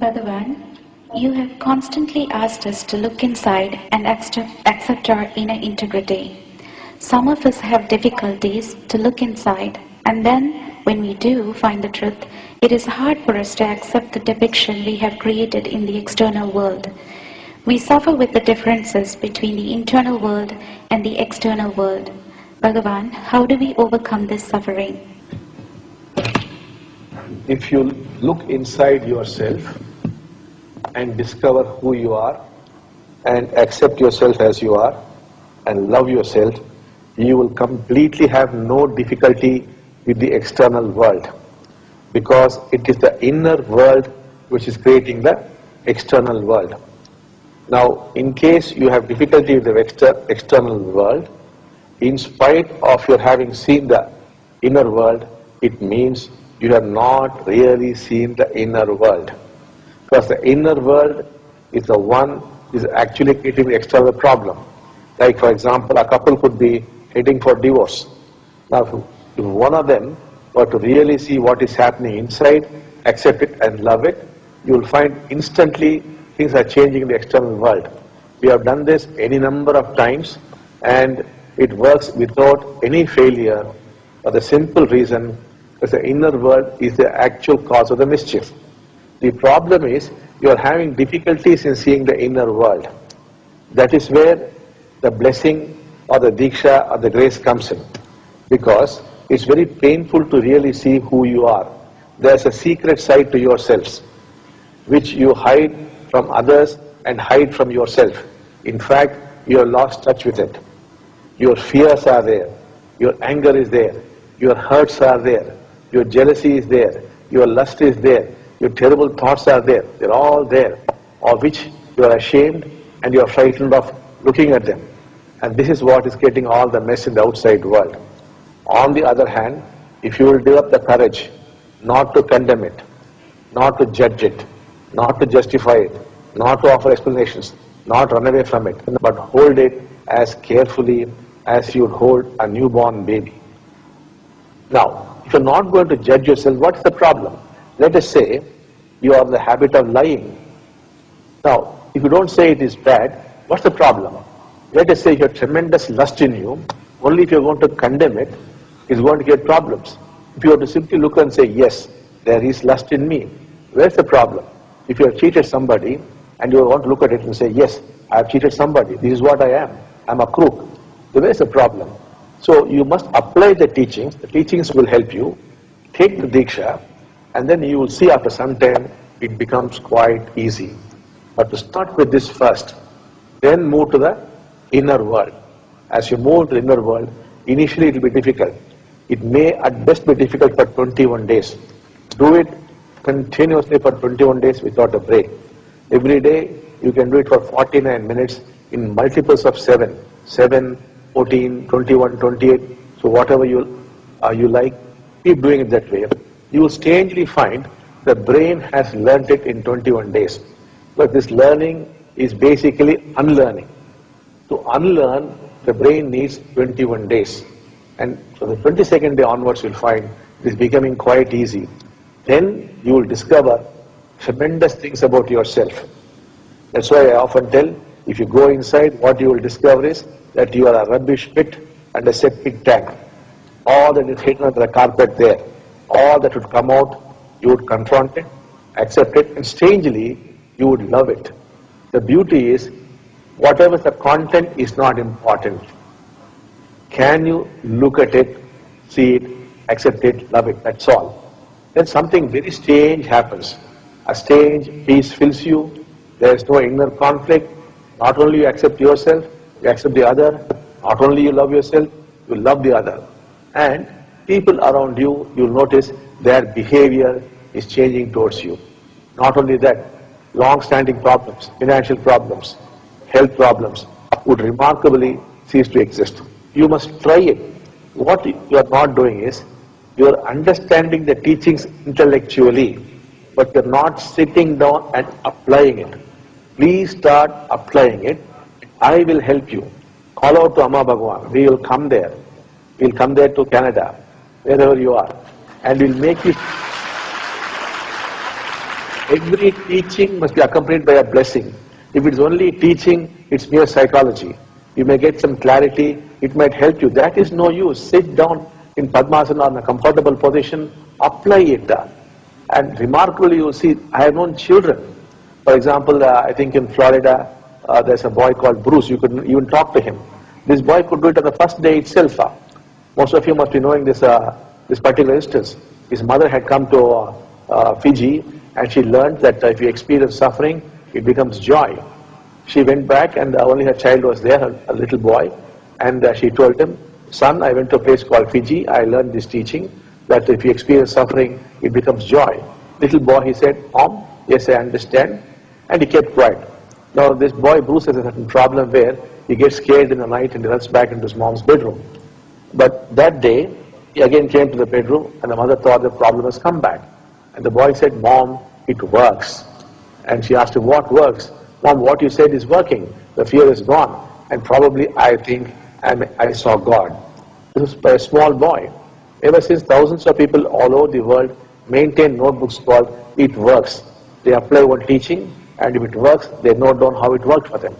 Bhagavan, you have constantly asked us to look inside and accept our inner integrity. Some of us have difficulties to look inside, and then, when we do find the truth, it is hard for us to accept the depiction we have created in the external world. We suffer with the differences between the internal world and the external world. Bhagavan, how do we overcome this suffering? If you look inside yourself and discover who you are and accept yourself as you are and love yourself, you will completely have no difficulty with the external world, because it is the inner world which is creating the external world. Now, in case you have difficulty with the external world, in spite of your having seen the inner world, it means you have not really seen the inner world. Because the inner world is the one which is actually creating the external problem. Like, for example, a couple could be heading for divorce. Now, if one of them were to really see what is happening inside, accept it and love it, you will find instantly things are changing in the external world. We have done this any number of times, and it works without any failure for the simple reason that the inner world is the actual cause of the mischief. The problem is you are having difficulties in seeing the inner world. That is where the blessing or the diksha or the grace comes in, because it's very painful to really see who you are. There's a secret side to yourselves which you hide from others and hide from yourself. In fact, you have lost touch with it. Your fears are there, your anger is there, your hurts are there, your jealousy is there, your lust is there, your terrible thoughts are there. They're all there, of which you are ashamed and you are frightened of looking at them. And this is what is getting all the mess in the outside world. On the other hand, if you will develop the courage not to condemn it, not to judge it, not to justify it, not to offer explanations, not run away from it, but hold it as carefully as you would hold a newborn baby. Now, if you're not going to judge yourself, what's the problem? Let us say you are in the habit of lying. Now, if you don't say it is bad, what's the problem? Let us say you have tremendous lust in you. Only if you're going to condemn it, it's going to get problems. If you were to simply look and say, yes, there is lust in me, where's the problem? If you have cheated somebody and you want to look at it and say, yes, I have cheated somebody, this is what I am, I'm a crook, then where's the problem? So you must apply the teachings will help you, take the diksha, and then you will see after some time it becomes quite easy. But to start with this first, then move to the inner world. As you move to the inner world, initially it will be difficult. It may at best be difficult for 21 days. Do it continuously for 21 days without a break. Every day you can do it for 49 minutes in multiples of 7, 14, 21, 28. So whatever you like, keep doing it that way. You will strangely find the brain has learnt it in 21 days. But this learning is basically unlearning. To unlearn, the brain needs 21 days. And so the 22nd day onwards you'll find it is becoming quite easy. Then you will discover tremendous things about yourself. That's why I often tell, if you go inside, what you will discover is that you are a rubbish pit and a septic tank. All that is hidden under the carpet there, all that would come out, you would confront it, accept it, and strangely, you would love it. The beauty is, whatever the content is not important. Can you look at it, see it, accept it, love it, that's all. Then something very strange happens. A strange peace fills you, there is no inner conflict. Not only you accept yourself, you accept the other. Not only you love yourself, you love the other. And people around you, you'll notice their behavior is changing towards you. Not only that, long-standing problems, financial problems, health problems would remarkably cease to exist. You must try it. What you are not doing is, you are understanding the teachings intellectually, but you are not sitting down and applying it. Please start applying it. I will help you. Call out to Amma Bhagavan. We will come there. We will come there to Canada, wherever you are, and we will make you every teaching must be accompanied by a blessing. If it's only teaching, it's mere psychology. You may get some clarity, it might help you. That is no use. Sit down in Padmasana in a comfortable position, apply it. And remarkably, you will see, I have known children. For example, I think in Florida, there's a boy called Bruce. You could even talk to him. This boy could do it on the first day itself. Most of you must be knowing this particular instance. His mother had come to Fiji, and she learned that if you experience suffering, it becomes joy. She went back, and only her child was there, a little boy, and she told him, son, I went to a place called Fiji. I learned this teaching, that if you experience suffering, it becomes joy. Little boy, he said, Mom, yes, I understand. And he kept quiet. Now, this boy, Bruce, has a certain problem where he gets scared in the night and he runs back into his mom's bedroom. But that day, he again came to the bedroom, and the mother thought the problem has come back. And the boy said, Mom, it works. And she asked him, what works? Mom, what you said is working. The fear is gone. And probably I think I saw God. This was by a small boy. Ever since, thousands of people all over the world maintain notebooks called It Works. They apply one teaching, and if it works, they note down how it worked for them.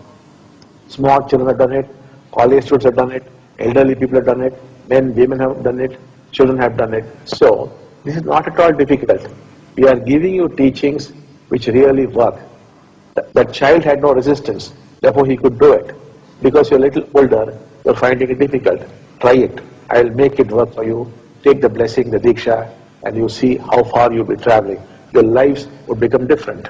Small children have done it, college students have done it, elderly people have done it, men, women have done it, children have done it. So, this is not at all difficult. We are giving you teachings which really work. That child had no resistance, therefore he could do it. Because you're a little older, you're finding it difficult. Try it. I'll make it work for you. Take the blessing, the Diksha, and you see how far you'll be traveling. Your lives would become different.